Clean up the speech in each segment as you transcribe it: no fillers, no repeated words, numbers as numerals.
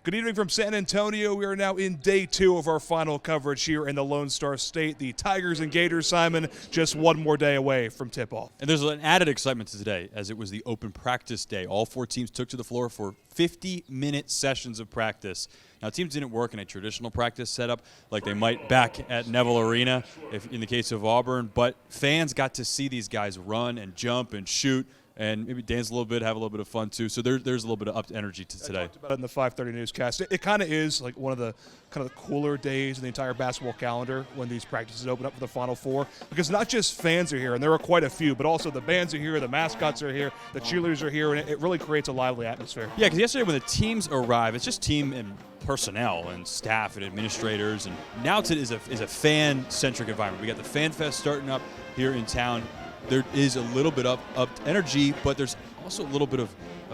Good evening from San Antonio. We are now in day 2 of our final coverage here in the Lone Star State. The Tigers and Gators, Simon, just one more day away from tip-off. And there's an added excitement to today, as it was the open practice day. All 4 teams took to the floor for 50-minute sessions of practice. Now, teams didn't work in a traditional practice setup like they might back at Neville Arena if in the case of Auburn, but fans got to see these guys run and jump and shoot and maybe dance a little bit, have a little bit of fun too. So there's a little bit of up energy to today. I talked about it in the 5:30 newscast. It kind of is like one of the cooler days in the entire basketball calendar when these practices open up for the Final Four, because not just fans are here, and there are quite a few, but also the bands are here, the mascots are here, the cheerleaders are here, and it really creates a lively atmosphere. Yeah, because yesterday when the teams arrive, it's just team and personnel and staff and administrators, and now it is a fan-centric environment. We got the Fan Fest starting up here in town. There is a little bit of energy, but there's also a little bit of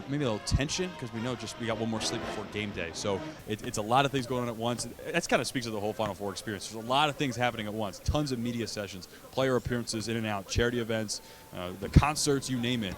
maybe a little tension because we know we got one more sleep before game day. So it's a lot of things going on at once. That kind of speaks to the whole Final Four experience. There's a lot of things happening at once. Tons of media sessions, player appearances in and out, charity events, the concerts, you name it.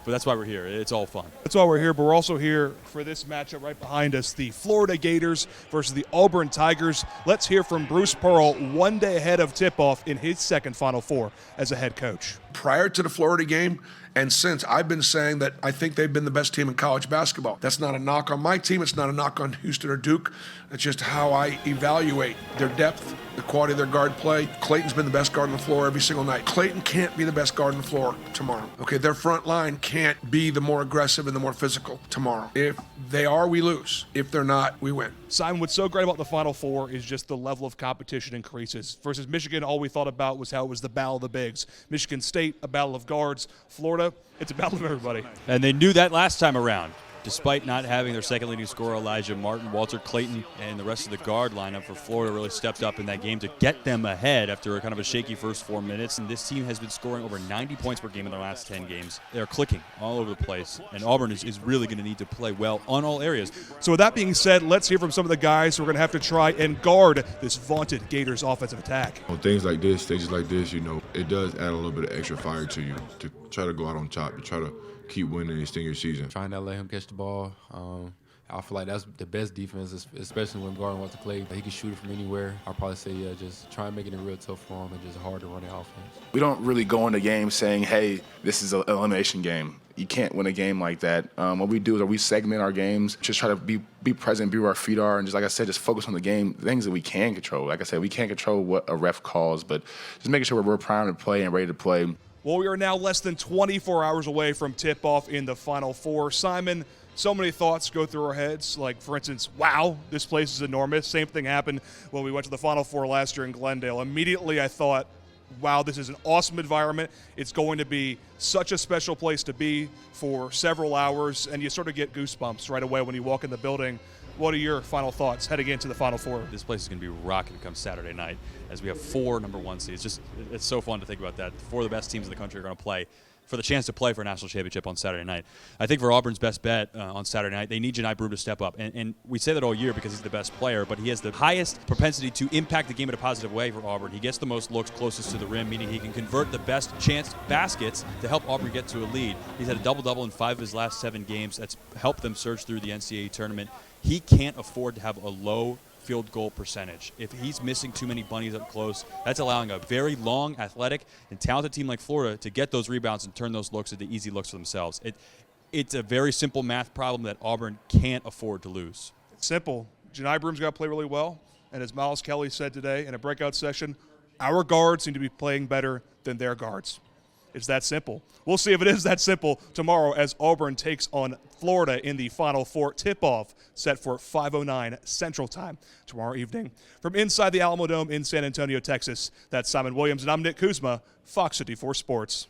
But that's why we're here. It's all fun. That's why we're here, but we're also here for this matchup right behind us, the Florida Gators versus the Auburn Tigers. Let's hear from Bruce Pearl one day ahead of tip-off in his second Final Four as a head coach. Prior to the Florida game and since, I've been saying that I think they've been the best team in college basketball. That's not a knock on my team. It's not a knock on Houston or Duke. It's just how I evaluate their depth, the quality of their guard play. Clayton's been the best guard on the floor every single night. Clayton can't be the best guard on the floor tomorrow. Okay, their front line can't be the more aggressive and the more physical tomorrow. If they are, we lose. If they're not, we win. Simon, what's so great about the Final Four is just the level of competition increases. Versus Michigan, all we thought about was how it was the battle of the bigs. Michigan State, a battle of guards. Florida, it's a battle of everybody. And they knew that last time around. Despite not having their second leading scorer, Elijah Martin, Walter Clayton, and the rest of the guard lineup for Florida really stepped up in that game to get them ahead after kind of a shaky first 4 minutes. And this team has been scoring over 90 points per game in their last 10 games. They're clicking all over the place, and Auburn is really going to need to play well on all areas. So with that being said, let's hear from some of the guys who are going to have to try and guard this vaunted Gators offensive attack. On things like this, stages like this, it does add a little bit of extra fire to you to try to go out on top, to try to keep winning and extend your season. Trying to let him catch the ball. I feel like that's the best defense, especially when guarding Walter Clay. He can shoot it from anywhere. I'll probably say, just try and make it real tough for him and just hard to run the offense. We don't really go into games saying, hey, this is an elimination game. You can't win a game like that. What we do is we segment our games, just try to be present, be where our feet are, and just like I said, just focus on the game, things that we can control. Like I said, we can't control what a ref calls, but just making sure we're primed to play and ready to play. Well, we are now less than 24 hours away from tip-off in the Final Four. Simon, so many thoughts go through our heads. Like, for instance, wow, this place is enormous. Same thing happened when we went to the Final Four last year in Glendale. Immediately I thought, wow, this is an awesome environment. It's going to be such a special place to be for several hours, and you sort of get goosebumps right away when you walk in the building. What are your final thoughts heading into the Final Four? This place is going to be rocking come Saturday night as we have 4 number 1 seeds. It's so fun to think about that. 4 of the best teams in the country are going to play for the chance to play for a national championship on Saturday night. I think for Auburn's best bet on Saturday night, they need Janai Broome to step up. And we say that all year because he's the best player, but he has the highest propensity to impact the game in a positive way for Auburn. He gets the most looks closest to the rim, meaning he can convert the best chance baskets to help Auburn get to a lead. He's had a double-double in 5 of his last 7 games. That's helped them surge through the NCAA tournament. He can't afford to have a low field goal percentage. If he's missing too many bunnies up close, that's allowing a very long, athletic, and talented team like Florida to get those rebounds and turn those looks into easy looks for themselves. It's a very simple math problem that Auburn can't afford to lose. It's simple. Janai Broome's got to play really well, and as Miles Kelly said today in a breakout session, our guards seem to be playing better than their guards. It's that simple. We'll see if it is that simple tomorrow as Auburn takes on Florida in the Final Four. Tip-off set for 5:09 Central Time tomorrow evening. From inside the Alamo Dome in San Antonio, Texas, that's Simon Williams, and I'm Nick Kuzma, Fox 54 Sports.